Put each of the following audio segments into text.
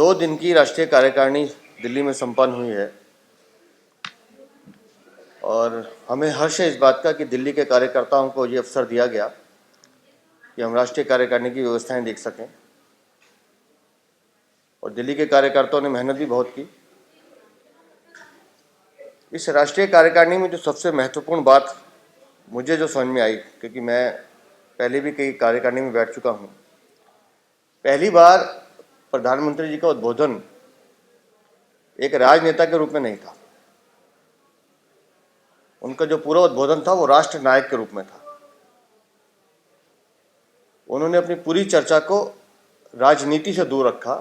2 दिन की राष्ट्रीय कार्यकारिणी दिल्ली में संपन्न हुई है और हमें हर्ष है इस बात का कि दिल्ली के कार्यकर्ताओं को ये अवसर दिया गया कि हम राष्ट्रीय कार्यकारिणी की व्यवस्थाएं देख सकें। और दिल्ली के कार्यकर्ताओं ने मेहनत भी बहुत की। इस राष्ट्रीय कार्यकारिणी में जो सबसे महत्वपूर्ण बात मुझे जो समझ में आई, क्योंकि मैं पहले भी कई कार्यकारिणी में बैठ चुका हूँ, पहली बार प्रधानमंत्री जी का उद्बोधन एक राजनेता के रूप में नहीं था। उनका जो पूरा उद्बोधन था वो राष्ट्र नायक के रूप में था। उन्होंने अपनी पूरी चर्चा को राजनीति से दूर रखा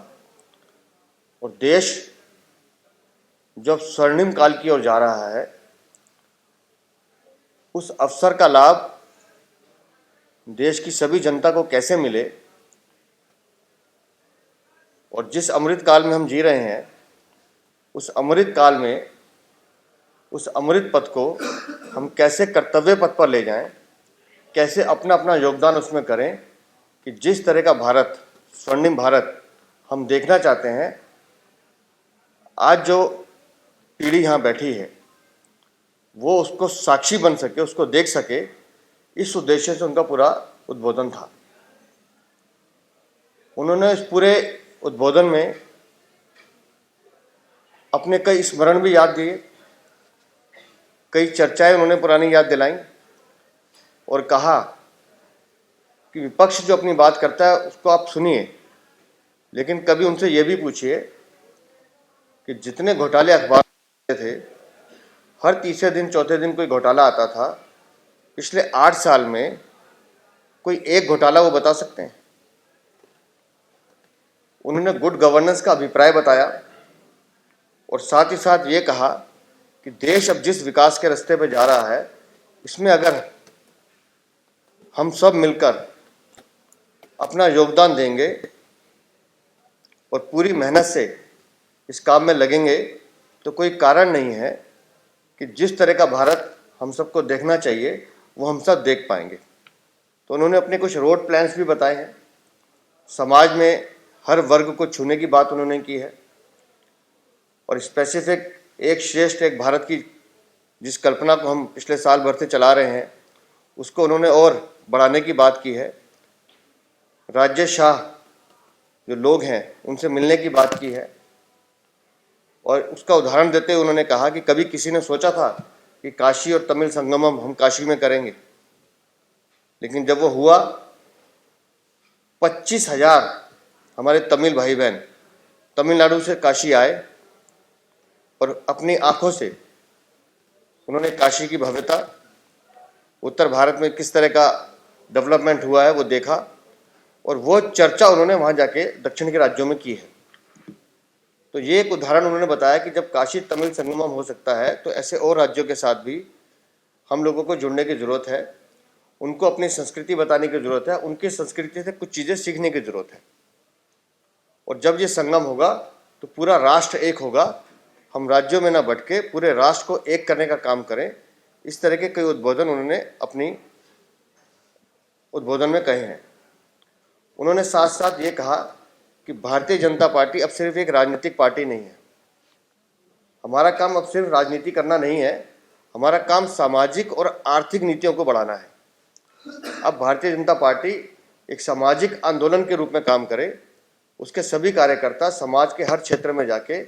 और देश जब स्वर्णिम काल की ओर जा रहा है, उस अवसर का लाभ देश की सभी जनता को कैसे मिले और जिस अमृत काल में हम जी रहे हैं, उस अमृत काल में उस अमृत पथ को हम कैसे कर्तव्य पथ पर ले जाएं, कैसे अपना अपना योगदान उसमें करें कि जिस तरह का भारत, स्वर्णिम भारत हम देखना चाहते हैं, आज जो पीढ़ी यहाँ बैठी है वो उसको साक्षी बन सके, उसको देख सके, इस उद्देश्य से उनका पूरा उद्बोधन था। उन्होंने इस पूरे उद्बोधन में अपने कई स्मरण भी याद दिए, कई चर्चाएं उन्होंने पुरानी याद दिलाई और कहा कि विपक्ष जो अपनी बात करता है उसको आप सुनिए, लेकिन कभी उनसे ये भी पूछिए कि जितने घोटाले अखबार थे, हर तीसरे दिन चौथे दिन कोई घोटाला आता था। पिछले 8 साल में कोई एक घोटाला वो बता सकते हैं? उन्होंने गुड गवर्नेंस का अभिप्राय बताया और साथ ही साथ ये कहा कि देश अब जिस विकास के रास्ते पर जा रहा है, इसमें अगर हम सब मिलकर अपना योगदान देंगे और पूरी मेहनत से इस काम में लगेंगे तो कोई कारण नहीं है कि जिस तरह का भारत हम सबको देखना चाहिए वो हम सब देख पाएंगे। तो उन्होंने अपने कुछ रोड प्लान्स भी बताए हैं। समाज में हर वर्ग को छूने की बात उन्होंने की है और स्पेसिफिक एक श्रेष्ठ एक भारत की जिस कल्पना को हम पिछले साल भर से चला रहे हैं, उसको उन्होंने और बढ़ाने की बात की है। राजशाह जो लोग हैं उनसे मिलने की बात की है और उसका उदाहरण देते हुए उन्होंने कहा कि कभी किसी ने सोचा था कि काशी और तमिल संगमम हम काशी में करेंगे, लेकिन जब वो हुआ 25,000 हमारे तमिल भाई बहन तमिलनाडु से काशी आए और अपनी आंखों से उन्होंने काशी की भव्यता, उत्तर भारत में किस तरह का डेवलपमेंट हुआ है वो देखा और वो चर्चा उन्होंने वहाँ जाके दक्षिण के राज्यों में की है। तो ये एक उदाहरण उन्होंने बताया कि जब काशी तमिल संगमम हो सकता है तो ऐसे और राज्यों के साथ भी हम लोगों को जुड़ने की ज़रूरत है, उनको अपनी संस्कृति बताने की ज़रूरत है, उनकी संस्कृति से कुछ चीज़ें सीखने की ज़रूरत है। और जब ये संगम होगा तो पूरा राष्ट्र एक होगा, हम राज्यों में ना भटके पूरे राष्ट्र को एक करने का काम करें। इस तरह के कई उद्बोधन उन्होंने अपनी उद्बोधन में कहे हैं। उन्होंने साथ साथ ये कहा कि भारतीय जनता पार्टी अब सिर्फ एक राजनीतिक पार्टी नहीं है। हमारा काम अब सिर्फ राजनीति करना नहीं है, हमारा काम सामाजिक और आर्थिक नीतियों को बढ़ाना है। अब भारतीय जनता पार्टी एक सामाजिक आंदोलन के रूप में काम करे, उसके सभी कार्यकर्ता समाज के हर क्षेत्र में जाके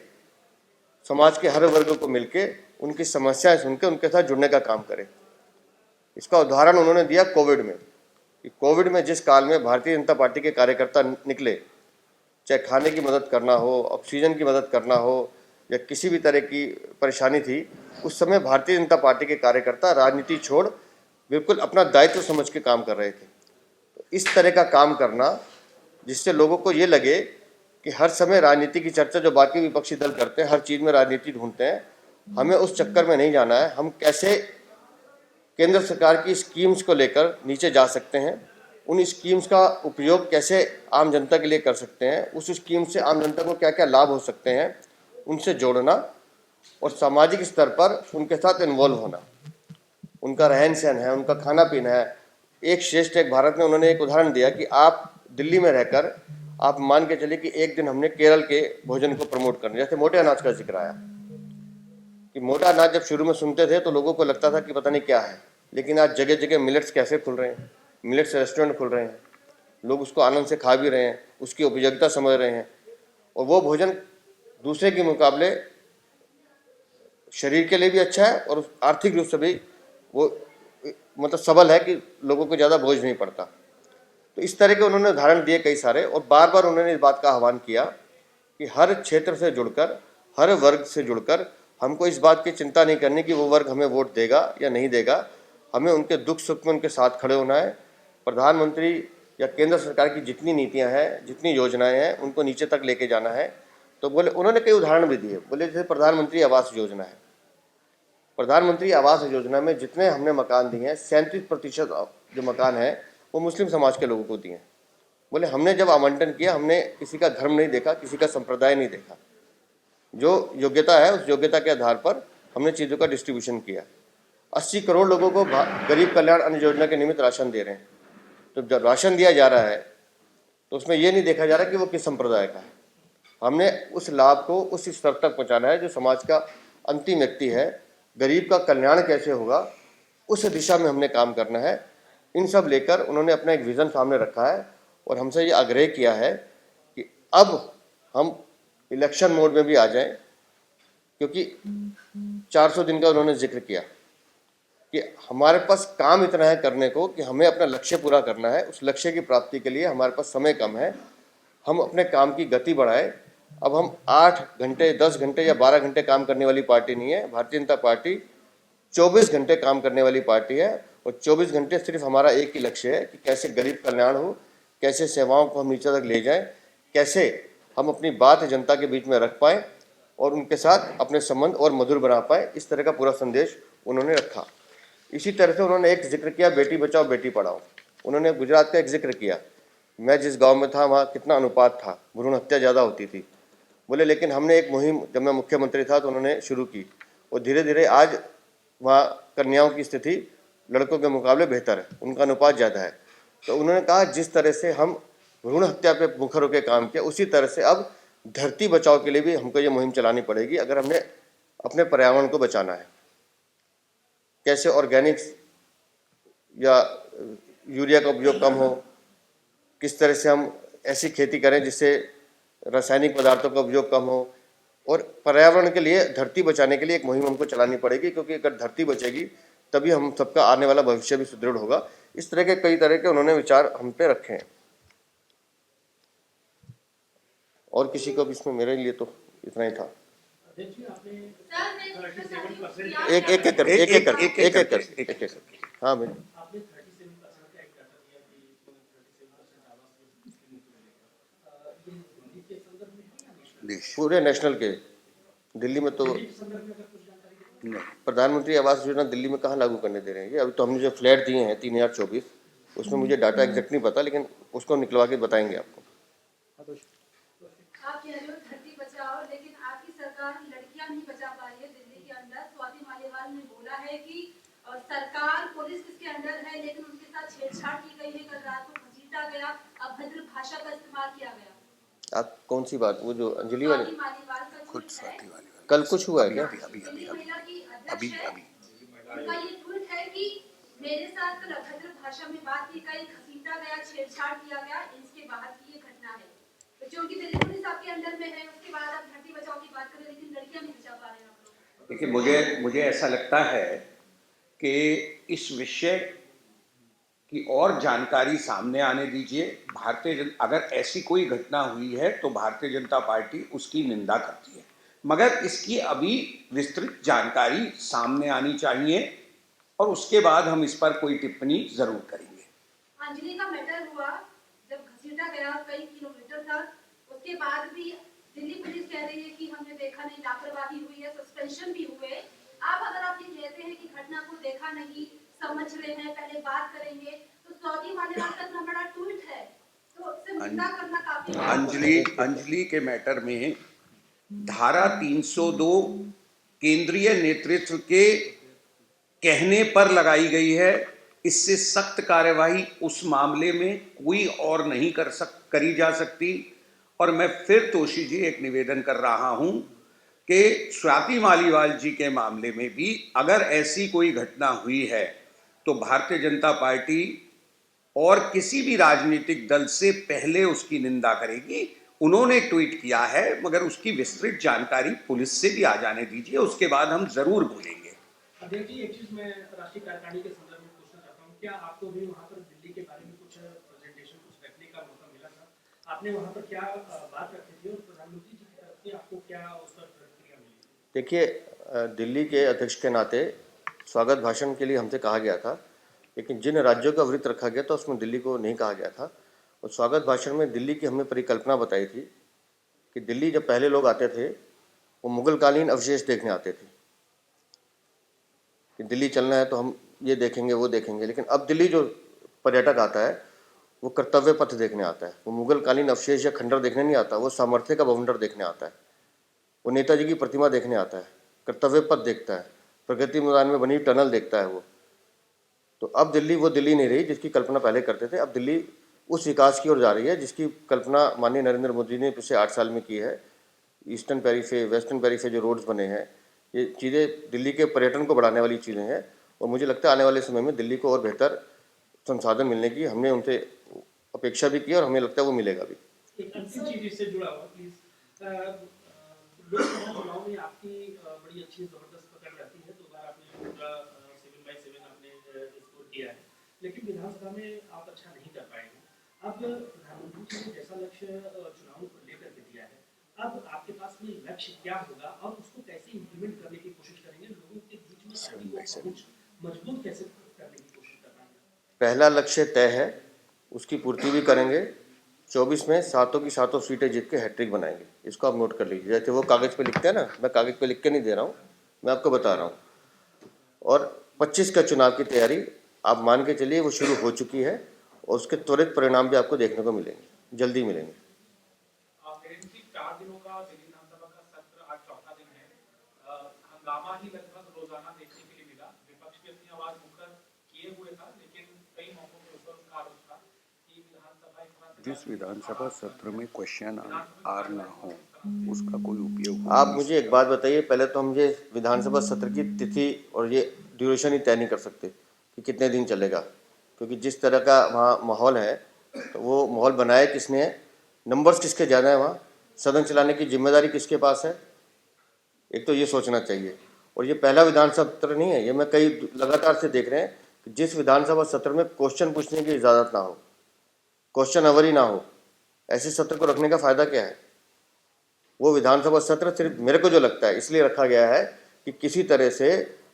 समाज के हर वर्ग को मिलके उनकी समस्याएं सुन के उनके साथ जुड़ने का काम करे। इसका उदाहरण उन्होंने दिया कोविड में, कि कोविड में जिस काल में भारतीय जनता पार्टी के कार्यकर्ता निकले, चाहे खाने की मदद करना हो, ऑक्सीजन की मदद करना हो या किसी भी तरह की परेशानी थी, उस समय भारतीय जनता पार्टी के कार्यकर्ता राजनीति छोड़ बिल्कुल अपना दायित्व समझ के काम कर रहे थे। तो इस तरह का काम करना जिससे लोगों को ये लगे कि हर समय राजनीति की चर्चा जो बाकी विपक्षी दल करते हैं, हर चीज़ में राजनीति ढूंढते हैं, हमें उस चक्कर में नहीं जाना है। हम कैसे केंद्र सरकार की स्कीम्स को लेकर नीचे जा सकते हैं, उन स्कीम्स का उपयोग कैसे आम जनता के लिए कर सकते हैं, उस स्कीम से आम जनता को क्या क्या लाभ हो सकते हैं, उनसे जोड़ना और सामाजिक स्तर पर उनके साथ इन्वॉल्व होना। उनका रहन सहन है, उनका खाना पीना है। एक श्रेष्ठ एक भारत में उन्होंने एक उदाहरण दिया कि आप दिल्ली में रहकर आप मान के चलिए कि एक दिन हमने केरल के भोजन को प्रमोट करना, जैसे मोटे अनाज का जिक्र आया कि मोटा अनाज जब शुरू में सुनते थे तो लोगों को लगता था कि पता नहीं क्या है, लेकिन आज जगह जगह मिलेट्स कैसे खुल रहे हैं, मिलेट्स रेस्टोरेंट खुल रहे हैं, लोग उसको आनंद से खा भी रहे हैं, उसकी उपयोगिता समझ रहे हैं, और वो भोजन दूसरे के मुकाबले शरीर के लिए भी अच्छा है और आर्थिक रूप से भी वो मतलब सबल है कि लोगों को ज़्यादा बोझ नहीं पड़ता। तो इस तरह के उन्होंने उदाहरण दिए कई सारे, और बार बार उन्होंने इस बात का आह्वान किया कि हर क्षेत्र से जुड़कर, हर वर्ग से जुड़कर हमको इस बात की चिंता नहीं करनी कि वो वर्ग हमें वोट देगा या नहीं देगा, हमें उनके दुख सुख में उनके साथ खड़े होना है। प्रधानमंत्री या केंद्र सरकार की जितनी नीतियां हैं, जितनी योजनाएं हैं, उनको नीचे तक लेके जाना है। तो बोले, उन्होंने कई उदाहरण भी दिए, बोले जैसे प्रधानमंत्री आवास योजना है, प्रधानमंत्री आवास योजना में जितने हमने मकान दिए हैं 37% जो मकान है वो मुस्लिम समाज के लोगों को दिए हैं। बोले हमने जब आवंटन किया हमने किसी का धर्म नहीं देखा, किसी का संप्रदाय नहीं देखा, जो योग्यता है उस योग्यता के आधार पर हमने चीज़ों का डिस्ट्रीब्यूशन किया। 80 करोड़ लोगों को गरीब कल्याण अन्न योजना के निमित्त राशन दे रहे हैं। तो जब राशन दिया जा रहा है तो उसमें ये नहीं देखा जा रहा कि वो किस संप्रदाय का है, हमने उस लाभ को उस स्तर तक पहुँचाना है जो समाज का अंतिम व्यक्ति है, गरीब का कल्याण कैसे होगा उस दिशा में हमने काम करना है। इन सब लेकर उन्होंने अपना एक विज़न सामने रखा है और हमसे ये आग्रह किया है कि अब हम इलेक्शन मोड में भी आ जाएं, क्योंकि 400 दिन का उन्होंने जिक्र किया कि हमारे पास काम इतना है करने को कि हमें अपना लक्ष्य पूरा करना है। उस लक्ष्य की प्राप्ति के लिए हमारे पास समय कम है, हम अपने काम की गति बढ़ाएं। अब हम 8 घंटे, 10 घंटे या 12 घंटे काम करने वाली पार्टी नहीं है। भारतीय जनता पार्टी 24 घंटे काम करने वाली पार्टी है, और 24 घंटे सिर्फ हमारा एक ही लक्ष्य है कि कैसे गरीब कल्याण हो, कैसे सेवाओं को हम नीचे तक ले जाएं, कैसे हम अपनी बात जनता के बीच में रख पाएँ और उनके साथ अपने संबंध और मधुर बना पाएँ। इस तरह का पूरा संदेश उन्होंने रखा। इसी तरह से उन्होंने एक जिक्र किया बेटी बचाओ बेटी पढ़ाओ। उन्होंने गुजरात का एक जिक्र किया, मैं जिस गांव में था वहाँ कितना अनुपात था, भ्रूण हत्या ज़्यादा होती थी। बोले लेकिन हमने एक मुहिम जब मैं मुख्यमंत्री था तो उन्होंने शुरू की, और धीरे धीरे आज वहाँ कन्याओं की स्थिति लड़कों के मुकाबले बेहतर है, उनका अनुपात ज़्यादा है। तो उन्होंने कहा जिस तरह से हम भ्रूण हत्या पे मुखर होकर काम किया, उसी तरह से अब धरती बचाओ के लिए भी हमको ये मुहिम चलानी पड़ेगी अगर हमने अपने पर्यावरण को बचाना है। कैसे ऑर्गेनिक्स या यूरिया का उपयोग कम हो, किस तरह से हम ऐसी खेती करें जिससे रासायनिक पदार्थों का उपयोग कम हो, और पर्यावरण के लिए, धरती बचाने के लिए एक मुहिम हमको चलानी पड़ेगी, क्योंकि अगर धरती बचेगी तभी हम सबका आने वाला भविष्य भी सुदृढ़ होगा। इस तरह के कई तरह के उन्होंने विचार हम पे रखे हैं। और किसी को भी इसमें, मेरे लिए तो इतना ही था। एक एक। हाँ भाई, पूरे नेशनल के, दिल्ली में तो प्रधानमंत्री आवास योजना दिल्ली में कहाँ लागू करने दे रहे हैं। अभी तो हमने जो फ्लैट दिए हैं 3024, उसमें मुझे डाटा एग्जैक्ट नहीं पता, लेकिन उसको निकलवा के बताएंगे आपको। आप कह रहे हो धरती बचाओ, लेकिन आपकी सरकार लड़कियां नहीं बचा पा रही है। दिल्ली के अंदर स्वाति मालीवाल ने बोला है कि सरकार पुलिस इसके अंडर है, लेकिन उनके साथ छेड़छाड़ की गई है, कल रात को घसीटा गया, अभद्र भाषा का इस्तेमाल किया गया। आप कौन सी बात, वो जो अंजलि वाली? खुद स्वाति वाली कल कुछ हुआ है क्या? अभी उनका ये ट्वीट है कि मेरे साथ कल अभद्र भाषा में बात की गई, घसीटा गया, छेड़छाड़ किया गया, इसके बाद की ये घटना है। क्योंकि दिल्ली पुलिस आपके अंडर में है, उसके बाद आप धरती बचाओ की बात करें, लेकिन लड़कियां नहीं बचा पा रहे हैं आप लोग। देखिए, मुझे ऐसा लगता है कि इस विषय की और जानकारी सामने आने दीजिए। अगर ऐसी कोई घटना हुई है तो भारतीय जनता पार्टी उसकी निंदा करती है, मगर इसकी अभी विस्तृत जानकारी सामने आनी चाहिए और उसके बाद हम इस पर कोई टिप्पणी जरूर करेंगे। अंजलि का मैटर हुआ जब घसीटा गया कई किलोमीटर तक, उसके बाद भी दिल्ली पुलिस कह रही है कि हमने देखा नहीं, लापरवाही हुई है, सस्पेंशन भी हुए। अगर आप ये कहते हैं कि घटना को देखा नहीं, समझ रहे हैं, पहले बात करेंगे, तो स्वाति मालीवाल का इतना बड़ा ट्वीट है, तो उससे निंदा करना काफी। अंजलि के मैटर में धारा 302 केंद्रीय नेतृत्व के कहने पर लगाई गई है। इससे सख्त कार्यवाही उस मामले में कोई और नहीं कर करी जा सकती। और मैं फिर तोशी जी एक निवेदन कर रहा हूं कि स्वाति मालीवाल जी के मामले में भी अगर ऐसी कोई घटना हुई है तो भारतीय जनता पार्टी और किसी भी राजनीतिक दल से पहले उसकी निंदा करेगी। उन्होंने ट्वीट किया है, मगर उसकी विस्तृत जानकारी पुलिस से भी आ जाने दीजिए, उसके बाद हम जरूर बोलेंगे। अध्यक्ष जी, एक चीज मैं राष्ट्रीय कार्यकारिणी के संदर्भ में पूछना चाहता हूँ, क्या आपको भी वहाँ पर दिल्ली के बारे में कुछ प्रेजेंटेशन, कुछ रखने का मौका मिला था? आपने वहाँ पर क्या बात रखी थी और प्रधानमंत्री जी की तरफ से आपको क्या उस पर प्रतिक्रिया मिली? देखिए, दिल्ली के अध्यक्ष के नाते स्वागत भाषण के लिए हमसे कहा गया था, लेकिन जिन राज्यों का वृत्त रखा गया था उसमें दिल्ली को नहीं कहा गया था। और स्वागत भाषण में दिल्ली की हमने परिकल्पना बताई थी कि दिल्ली जब पहले लोग आते थे वो मुगलकालीन अवशेष देखने आते थे कि दिल्ली चलना है तो हम ये देखेंगे वो देखेंगे, लेकिन अब दिल्ली जो पर्यटक आता है वो कर्तव्य पथ देखने आता है, वो मुगलकालीन अवशेष या खंडर देखने नहीं आता, वो सामर्थ्य का बवंडर देखने आता है, वो नेताजी की प्रतिमा देखने आता है, कर्तव्य पथ देखता है, प्रगति मैदान में बनी टनल देखता है वो। तो अब दिल्ली वो दिल्ली नहीं रही जिसकी कल्पना पहले करते थे। अब दिल्ली उस विकास की ओर जा रही है जिसकी कल्पना माननीय नरेंद्र मोदी ने पिछले 8 साल में की है। ईस्टर्न पेरीफे, वेस्टर्न पेरीफे जो रोड्स बने हैं, ये चीज़ें दिल्ली के पर्यटन को बढ़ाने वाली चीज़ें हैं और मुझे लगता है आने वाले समय में दिल्ली को और बेहतर संसाधन मिलने की हमने उनसे अपेक्षा भी की और हमें लगता है वो मिलेगा भी। एक अंतिम चीज इससे जुड़ा हुआ प्लीज, लोकसभा चुनाव में आपकी बड़ी अच्छी जबरदस्त पकड़ रहती है, 2 बार आपने पूरा 7/7 आपने स्कोर किया है, लेकिन विधानसभा में आप अच्छा नहीं कर पाएंगे। अब प्रधानमंत्री जी ने जैसा लक्ष्य चुनाव को लेकर के दिया है, अब आपके पास में लक्ष्य क्या होगा और उसको कैसे इम्प्लीमेंट करने की कोशिश करेंगे? लोगों के बीच में पार्टी को मजबूत कैसे करने की कोशिश कर रहे हैं? पहला लक्ष्य तय है, उसकी पूर्ति भी करेंगे। 24 में सातों की सातों सीटें जीत के हैट्रिक बनाएंगे, इसको आप नोट कर लीजिए। जैसे वो कागज़ पे लिखते हैं ना, मैं कागज़ पे लिख के नहीं दे रहा हूँ, मैं आपको बता रहा हूँ। और 25 का चुनाव की तैयारी आप मान के चलिए वो शुरू हो चुकी है और उसके त्वरित परिणाम भी आपको देखने को मिलेंगे, जल्दी मिलेंगे। 4 दिनों का दिल्ली विधानसभा का सत्र आज चौथा दिन है। हंगामा ही लगभग रोजाना देखने के लिए मिला। विपक्ष भी अपनी आवाज मुखर किए हुए था, लेकिन कई मौकों पर उस पर उसका आरोप था कि विधानसभा जिस विधानसभा सत्र में क्वेश्चन आर ना हो उसका कोई उपयोग आप मुझे एक बात बताइए, पहले तो हम ये विधानसभा सत्र की तिथि और ये ड्यूरेशन ही तय नहीं कर सकते कि कितने दिन चलेगा, क्योंकि जिस तरह का वहाँ माहौल है तो वो माहौल बनाया किसने है, नंबर्स किसके ज़्यादा है, वहाँ सदन चलाने की जिम्मेदारी किसके पास है, एक तो ये सोचना चाहिए। और ये पहला विधानसभा सत्र नहीं है, ये मैं कई लगातार से देख रहे हैं कि जिस विधानसभा सत्र में क्वेश्चन पूछने की इजाज़त ना हो, क्वेश्चन अवर ही ना हो, ऐसे सत्र को रखने का फ़ायदा क्या है? वो विधानसभा सत्र सिर्फ मेरे को जो लगता है इसलिए रखा गया है कि किसी तरह से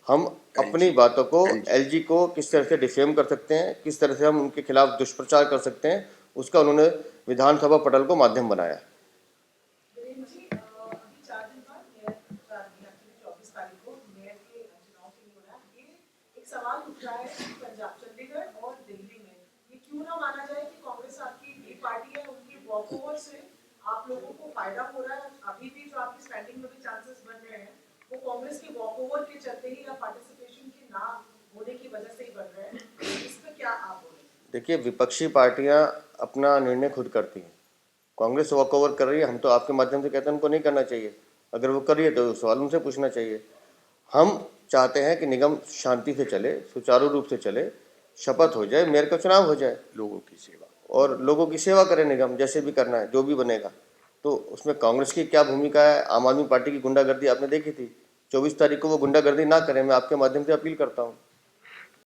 हम अपनी बातों को, एलजी को किस तरह से डिफेम कर सकते हैं, किस तरह से हम उनके खिलाफ दुष्प्रचार कर सकते हैं, उसका उन्होंने विधानसभा पटल को माध्यम बनाया। अभी 4 दिन बाद मेयर 24 तारीख को मेयर के चुनाव के लिए हो रहा है। ये एक सवाल उठ रहा है कि पंजाब, चंडीगढ़ और दिल्ली में ये क्यों ना माना जाए कि कांग्रेस आपकी बड़ी पार्टी है, उनकी वॉकओवर से आप लोगों को फायदा हो रहा है। अभी भी जो आपकी स्टैंडिंग में भी चांसेस बन रहे हैं वो कांग्रेस के वॉकओवर के चलते ही या पार्टिसिपेशन के ना होने की वजह से ही बन रहे हैं। इस पर क्या आप बोलेंगे? देखिए, विपक्षी पार्टियां अपना निर्णय खुद करती हैं। कांग्रेस वॉकओवर कर रही है, हम तो आपके माध्यम से कहते हैं उनको नहीं करना चाहिए। अगर वो कर रही है तो सवाल उनसे पूछना चाहिए। हम चाहते हैं कि निगम शांति से चले, सुचारू रूप से चले, शपथ हो जाए, मेयर का चुनाव हो जाए, लोगों की सेवा और लोगों की सेवा करे निगम, जैसे भी करना है, जो भी बनेगा। तो उसमें कांग्रेस की क्या भूमिका है? आम आदमी पार्टी की गुंडागर्दी आपने देखी थी। 24 तारीख को वो गुंडागर्दी ना करें, मैं आपके माध्यम से अपील करता हूँ।